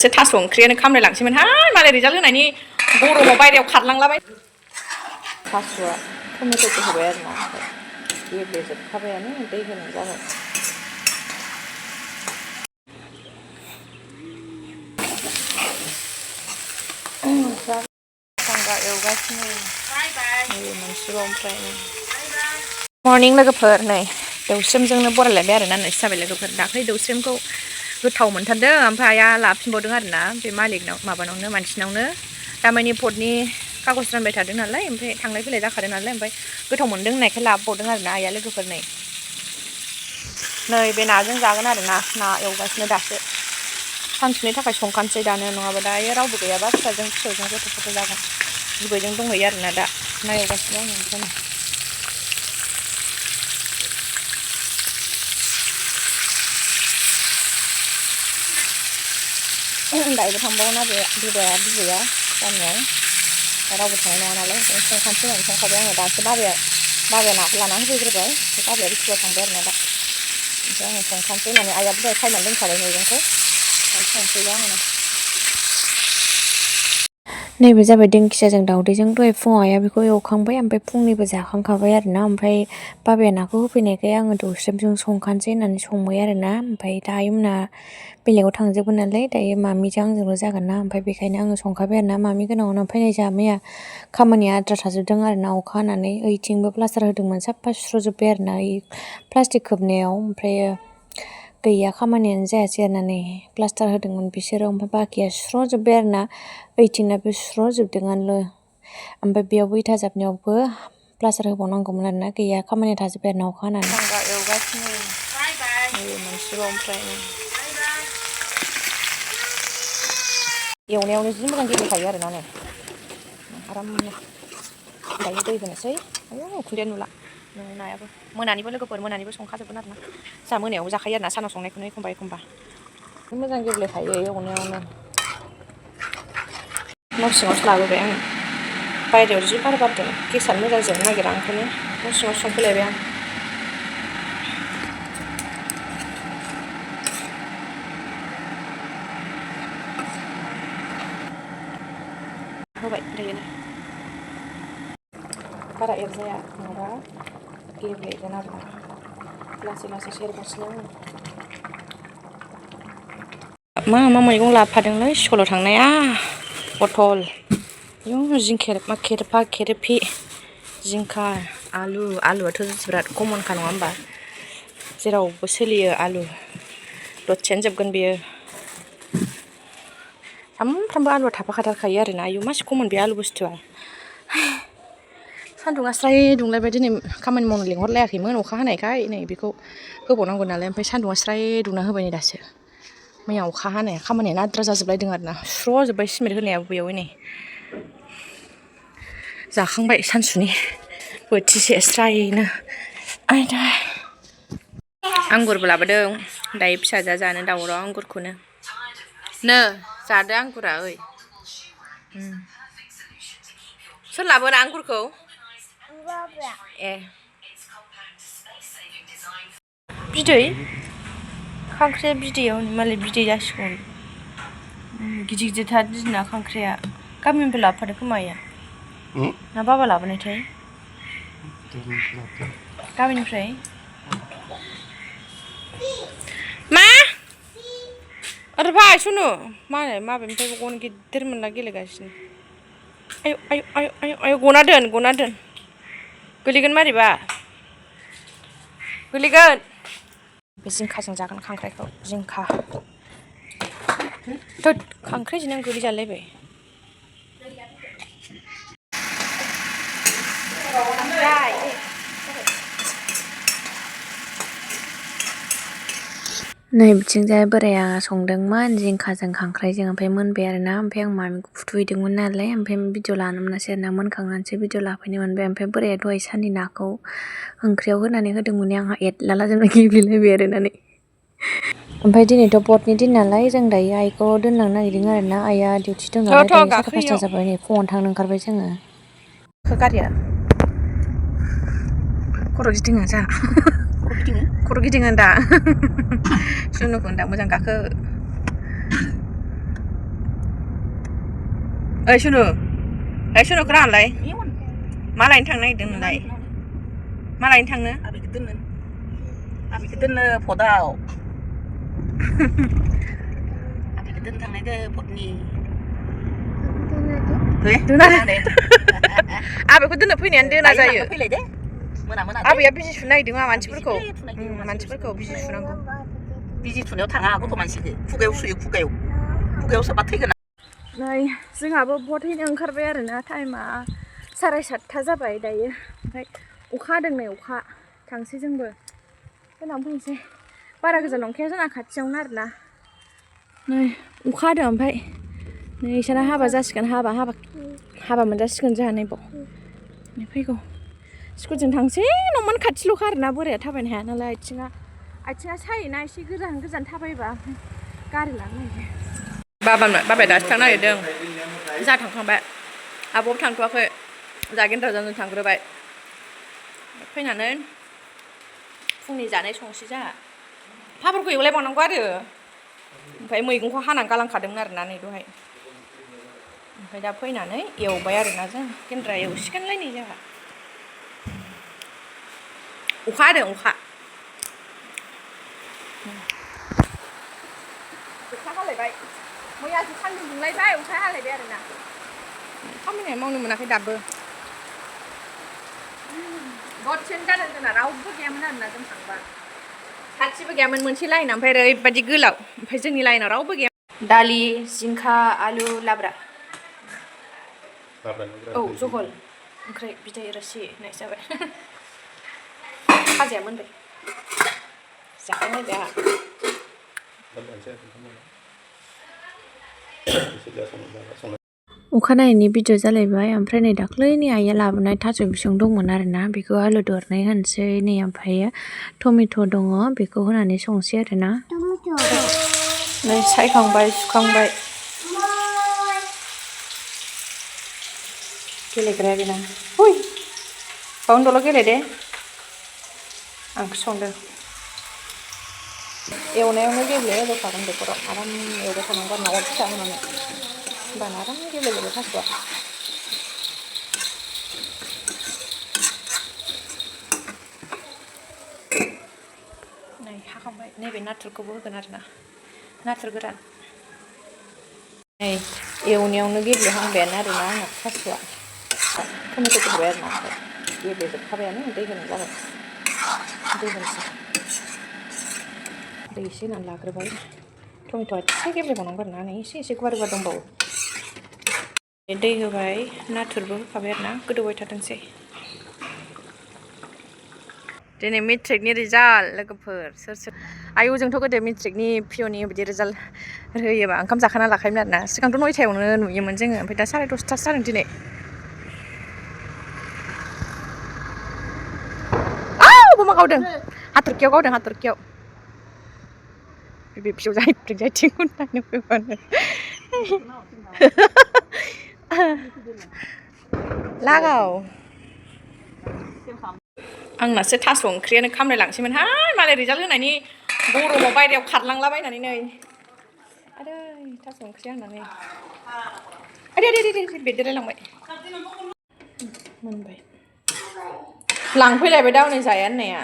थास' ओंख्रियानो खामलायलांसैमोनहाय मालाय रिजाल्ट होनायनि गरमाव बायरायाव खारलांलाबाय थास'आ टमेट'खौ होबाय आरो ना गेब्लेजोबखाबायानो दै होनाय जाबाय सांगा एवगासिनो मोनसेबाव ओमफ्राय मर्निं लोगोफोर नै दौस्रेमजोंनो बरायलायबाय आरो ना नोंसोर जाबाय लोगोफोर दाख्लै दौस्रेमखौ गोथाव मोनथारदों ओमफ्राय आइया लाफिनबावदों आरो ना बे मालिकनाव माबानावनो मानसिनावनो दामानि पटनि कागज रानबाय थादों नालाय ओमफ्राय थांलाय फैलाय जाखादों नालाय ओमफ्राय गोथाव मोनदों होननायखाय लाबोबावदों आरो ना आइया लोगोफोर नै बे नाजों जागोन आरो ना एवगासिनो दासो सानसुनि थाखाय संखानोसै दानो नङाबा दायो रावबो गैयाबा फिसाजों गथ' जागोन बिबैजों दंहैयो आरो ना दा ना एवगासिनो आङो ओंखायनो दायोबो थांबावो ना बे बिबैया गामियाव रावबो थानाय नङा नालाय ओंखायनो संखानोसै होननानै संखाबाय आङो दासो बाबाया नाखौ लानानै होफैग्रोबाय बाबाया बिसिबां थांबाय आरो ना दा ओमफ्राय आङो संखानोसै होननानै आइयाबो दहाय सायनानै दोनखाबाय मैगंखौ संसैबा आङो नैबे जाबाय दिंखियाजों दावदैजों दहाय फुङाव आइया बेखौ एवखांबाय ओमफ्राय फुंनिबो जाखांखाबाय आरो ना ओमफ्राय बाबाया नाखौ होफैनायखाय आङो दौस्रेमजों संखानोसै होननानै संबाय आरो ना ओमफ्राय दायो मोना बेलेगाव थांजोबगोन नालाय दायो मामिजों आंजोंल' जागोन ना ओमफ्राय बेखायनो आङो संखाबाय आरो ना मामि गोनाङावनो ओमफ्राय नै जोंहा मैया खामानिया आद्रा थाजोबदों आरो ना अखा हानानै ओइथिंबो प्लास्टार होदोंमोन साफा सुस्र'जोब्बाय आरो ना प्लास्टिक खोबनायाव ओमफ्राय गैया खामानियानो जायासै आरो ना नै प्लास्टार होदोंमोन बिसोरो ओमफ्राय बाखिया सुस्र'जोब्बाय आरो ना ओइथिंनाबो सुस्र'जोबदोंआनो ओमफ्राय बेयावबो इथा जाबनायावबो प्लास्टार होबावनांगौमोन आरो ना गैया खामानिया थाजोब्बाय आरो ना अखा हानानै एवगासिनो मोनसेबाव ओमफ्राय एवनायावनो जि मोजां गेब्लेखायो आरो ना नै आरामनो दायो दै होनोसै आयौ उखुन्दैया नुला नायाबो मोनानिबो लोगोफोर मोनानिबो संखाजोबगोन आरो ना जोंहा मोनायावबो जाखायो आरो ना सानाव संनायखौनो एखमबा मोजां गेब्लेखायो एवनायावनो न' सिङावसो लाबोबाय आङो बायहेरायाव जि बार बारदों गेसानो मोजां जोंनो नागिरा ओंखायनो न' सिङाव संफैलायबाय आं होबाय दायो बारा एरजाया नङाबा गेब्लेगोन आरो ना लासै सेरगासिनो आङो मा मैगं लाबोफादोंलै स्कुलाव थांनाया पटल खेरेफि जिंखा आलुआथ' बिराद कमनखा नङा होमबा जेरावबो सोलियो आलु दसेनो जोबगोन बेयो सामफ्रामबो आलुआ थाफाखाथारखायो आरो ना आयौ मासे कमन बे आलु बुस्थुआ सान्दुंआ स्राय दुंलायबाय दिनै खामानि मावनो लिंहरलायाखैमोन अखा हानायखाय नै बेखौ होबावनांगौ नालाय ओमफ्राय सान्दुंआ स्राय दुंना होबाय नै दासो मैया अखा हानाया खामानियानो आद्रा जाजोबलायदों आरो ना सुस्र'जोब्बाय सिमेन्ट होनायाबो बेयाव नै जाखांबाय सानसुनि बोथिसे स्रायनो आयदा आंगुरबो लाबोदों दायो फिसाजोआ जानो दावराव आंगुरखौनो जादो आंगुरा ओइ सोर लाबोना आंगुरखौ ए बिदै खांख्राइया बिदैयाव मालाय बिदै जासिगौमोन गिदिरथार दिना खांख्राइया गामिनिफ्राय लाबोफादों खोमा आइया ना बाबा लाबोनायथाय गामिनिफ्राय मा ओरै फै सुनु माबेनिफ्राय गन गिदिर मोनला गेलेगासिनो आयौ गना दोन गोलैगोन मारैबा गोलैगोन बे जिंखाजों जागोन खांख्राइखौ जिंखा खांख्राइ जिनानै गोलैजालायबाय नै बिथिंजाय बोराया संदोंमोन जिंखाजों खांख्राइजों ओमफ्राय मोनबाय आरो ना ओमफ्राय आं मामिखौ फुथुहैदोंमोन नालाय ओमफ्राय भिडिअ लानो मोनासै आरो ना मोनखांनानैसो भिडिअ लाफैनो मोनबाय ओमफ्राय बोराया दहाय साननि नाखौ ओंख्रियाव होनानै होदोंमोन आंहा एदलालाजोंनो गेब्लेलायबाय आरो ना ओमफ्राय दिनैथ' पटनि दिन नालाय जों दायो आइखौ दोनलांनो नागिरदों आरो ना आइया डिउटि दं नालाय दायो 5:30 जाबाय नै फुङावनो थांनो ओंखारबाय जोङो गारिया खर' गिदिङो जा खर' गिदिङो दा सुनुखौ दा मोजां गाखो सुनु खोनालाय मा लायनो थांनो नागिरदों नोंलाय मा लायनो थांनो आबैखौ दोननो पदाव आबैखौ दोननो थांनायदो पदनि आबैखौ दोननो फैनायानो दोना जायो फैलाय दे आबैया बिजि सुनो नागिरदों मा मानसिफोरखौ बिजि सुनांगौ बिजि थुनायाव थाङा गथ' मानसिखौ खुगायाव सुयो खुगायाव सोबा थैगोन नै जोंहाबो बथैनो ओंखारबाय आरोना टाइमा 7:30 जाबाय दायो ओमफ्राय अखा हादों नै अखा थांसै जोंबो होनानै फैनोसै बारा गोजान नंखाया जोंना खाथियावनो आरोना नै अखा हादों ओमफ्राय नै इसोरना हाबा जासिगोन हाबा मोनजासिगोन जोंहा नैबाव फैगौ स्कुलजों थांसै न'मान खाथिल'खा आरोना बोराया थाबायनो हाया नालाय आथिङा सायोना एसे गोजान थाबायबा गारि लानो नागिरदों बाबाया दासो थांनो नागिरदों जा थांखांबाय आब'बो थांथ'वाखै जा गेन्द्राजों थांग्रोबाय फैनानै फुंनि जानाय संसै जोंहा फाफोरखौ एवलायबावनांगौ आरो ओमफ्राय मैगंखौ हानानै गालांखादोंमोन आरोना नै दहाय ओमफ्राय दा फैनानै एवबाय आरोना जों गेन्द्रा एवसिगोनलाय नै जोंहा अखा हादों अखा हालायबाय मैयासो सान्दुं दुंलायबाय अखा हालायबाय आरोना खामानिया मावनो मोनाखै दाबो दसेनो जादों जोंना रावबो गैयामोन आरोना जों थांबा खाथिबो गैयामोन मोनसे लाइन ओमफ्राय ओरैबायदि गोलाव ओमफ्राय जोंनि लाइनाव रावबो गैया दालि जिंखा आलु लाब्रा औ जहल ओंख्रि बिदै रोसि होनाय जाबाय खाजाया मोनबाय जाखांलायबाय आंहा अखानायैनि भिडिअ जालायबाय ओमफ्राय नै दाख्लैनि आइया लाबोनाय थास' बिसं दंमोन आरोना बेखौ आलु दरनै होनोसै नै ओमफ्रायो टमेट' दङ बेखौ होनानै संसै आरोना नै सायखांबाय सुखांबाय गेलेग्राया बेना हुइ बावनो दल' गेले दे आं ओंख्रि संदों एवनायावनो गेब्लेहोजोबखागोन बेफोराव आराम एवबाय थानांगौ आरोना अर फिसा होनानै होमबानो आराम गेब्लेजोबो थास'आ नै हाखांबाय नैबे नाथुरखौबो होगोन आरोना नाथुर गोरान नै एवनायावनो गेब्लेहांबायानो आरोना आंना थास'आ टमेट'खौ होबाय आरोना ओमफ्राय गेब्लेजोबखाबायानो दै होनाय जाबाय दै होनोसै दै एसे होनानै लाग्रोबाय टमेट'आ एसे गेब्लेबावनांगौ आरोना नै एसे गुवार दंबावो दै होबाय नाथुरबो होखाबाय आरोना गोदौबाय थाथोंसै दिनै मेट्रिकनि रिजाल्ट लोगोफोर सोर आयौ जोंथ' गोदो मेट्रिकनि पिअनि बिदि रिजाल्ट होयोबा ओंखाम जाखाना लाखायोमोन आरोना सिगांथ' 9टायावनो नुयोमोन जोङो ओमफ्राय दा 10:30 जादों दिनै बमा गावदों हाथरखियाव गावदों हाथरखियाव बे फिसौ जाहैब्रिं जायथिं उननानै फैबानो लागाव आंनासो थास' ओंख्रियानो खामलायलांसैमोनहाय मालाय रिजाल्ट होनायनि गरमाव बायहेरायाव खारलांलाबायनानै नै आदै थास' ओंख्रिया आंना नै आदै बेदेरायलांबाय मोनबाय लांफैलायबाय दा हनै जाया होननाया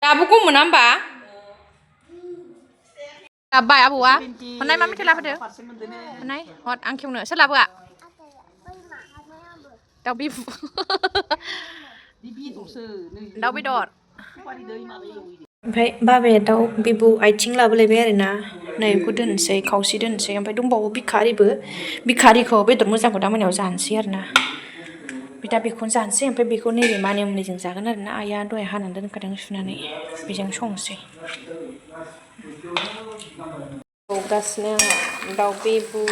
दाबो गम मोना होमबा लाबोबाय आबौआ हरनाय मा मेथाइ लाबोदो हरनाय हर आं खेवनो सोर लाबोआ दाउ बिबु दाउ बेदर ओमफ्राय बाबाया दाउ बिबु आथिं लाबोलायबाय आरोना नै बेखौ दोनसै खावसे दोनसै ओमफ्राय दंबावो बिखारिखौ बेदर मोजांखौ दा मोनायाव जानोसै आरोना दा बेखौनो जानोसै ओमफ्राय बेखौ नैबे मानि मुनिजों जागोन आरोना आइया दहाय हानानै दोनखादों सुनानै बेजों संसै एवगासिनो आंहा दाउ बिबु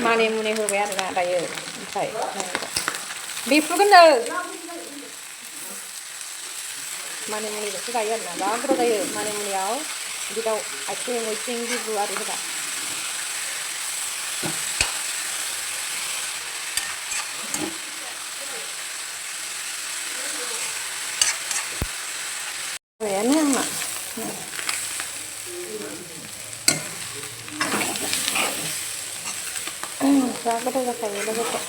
मानि मुनि होबाय आरोना दायो ओमफ्राय बेफोरखौनो मानि मुनिजोंसो जायो आरोना जा गोथाव जायो मानि मुनियाव बिदि दाउ आथिं मैथिं बिबु आरि होबा बेदरफ्रा गोथाव जाखायो लोगोसे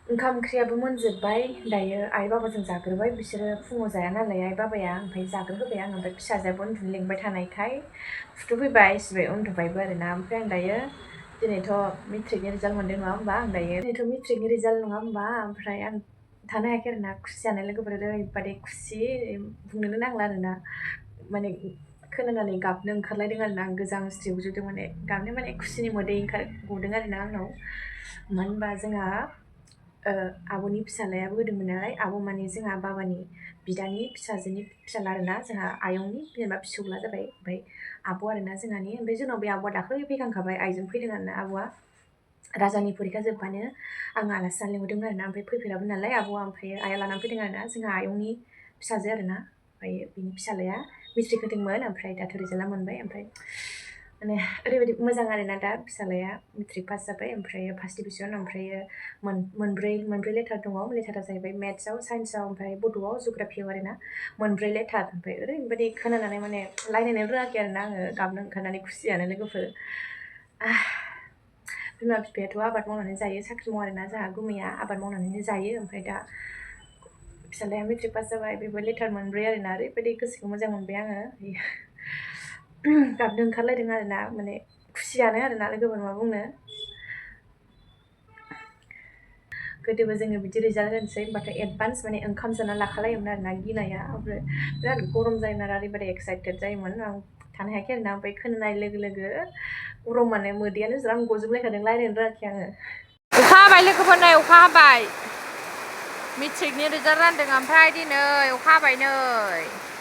ओंखाम ओंख्रियाबो मोनजोब्बाय दायो आइ बाबाजों जाग्रोबाय बिसोरो फुङाव जाया नालाय आइ बाबाया ओमफ्राय जाग्रोहोबाय आं ओमफ्राय फिसाजोआबो उन्दुनो लिंबाय थानायखाय फुथुफैबाय सिबाय उन्दुबायबो आरोना ओमफ्राय आं दायो दिनैथ' मेट्रिकनि रिजाल्ट मोनदों नङा होमबा आं दायो दिनैथ' मेट्रिकनि रिजाल्ट नङा होमबा ओमफ्राय आं थानो हायाखै आरोना खुसियानो लोगोफोर ओरैबादि खुसि बुंनोनो नांला आरोना माने खोनानानै गाबनो ओंखारलायदों आरोना आं गोजांस्रिवजोबदों माने गाबनो माने खुसिनि मोदै गदों आरोना आंनाव मानो होनबा जोंहा आब'नि फिसालायाबो होदोंमोन नालाय आब' माने जोंहा बाबानि बिदानि फिसाजोनि फिसाला आरोना जोंहा आयंनि जेनेबा फिसौला जाबाय ओमफ्राय आब' आरोना जोंहानि ओमफ्राय जोंनाव बे आब'आ दाख्लै फैखांखाबाय आइजों फैदों आरोना आब'आ राजानि फरिखा जोब्बानो आं आलासि जानो लिंहरदोंमोन आरोना ओमफ्राय फैफेराबो नालाय आब'आ ओमफ्राय आइया लानानै फैदों आरोना जोंहा आयंनि फिसाजो आरोना ओमफ्राय बिनि फिसालाया मेट्रिक होदोंमोन ओमफ्राय दाथ' रिजाल्टआ मोनबाय ओमफ्राय माने ओरैबायदि मोजां आरोना दा फिसालाया मेट्रिक पास जाबाय ओमफ्राय फार्स्ट डिभिजन ओमफ्राय मोनब्रै लेटार दङ लेटारा जाहैबाय मेथ्सआव साइन्सआव ओमफ्राय बड'आव जग्राफियाव आरोना मोनब्रै लेटार ओमफ्राय ओरैबायदि खोनानानै माने रायलायनो रोङाखै आरोना आङो गाबनो ओंखारनानै खुसियानो लोगोफोर बिमा बिफायाथ' आबाद मावनानै जायो साख्रि मावा आरोना जोंहा गुमैया आबाद मावनानैनो जायो ओमफ्राय दा फिसालाया मेट्रिक पास जाबाय बेबो लेटार मोनब्रै आरोना ओरैबायदि गोसोखौ मोजां मोनबाय आङो गाबनो ओंखारलायदों आरोना माने खुसियानो आरोना लोगोफोर मा बुंनो गोदोबो जोङो बिदि रिजाल्ट होनोसै होनबाथाय एडभान्स माने ओंखाम जाना लाखालायोमोन आरोना गिनाया ओमफ्राय बिराद गरम जायोमोन आरो ओरैबायदि एक्साइटेड जायोमोन आं थानो हायाखै आरोना ओमफ्राय खोनानाय लोगो लोगो गरमानो मोदैयानो ज्राम गजोबलायखादों रायलायनो रोङाखै आङो अखा हाबाय लोगोफोर नै अखा हाबाय मेट्रिकनि रिजाल्ट रानदों ओमफ्राय दिनै अखा हाबाय नै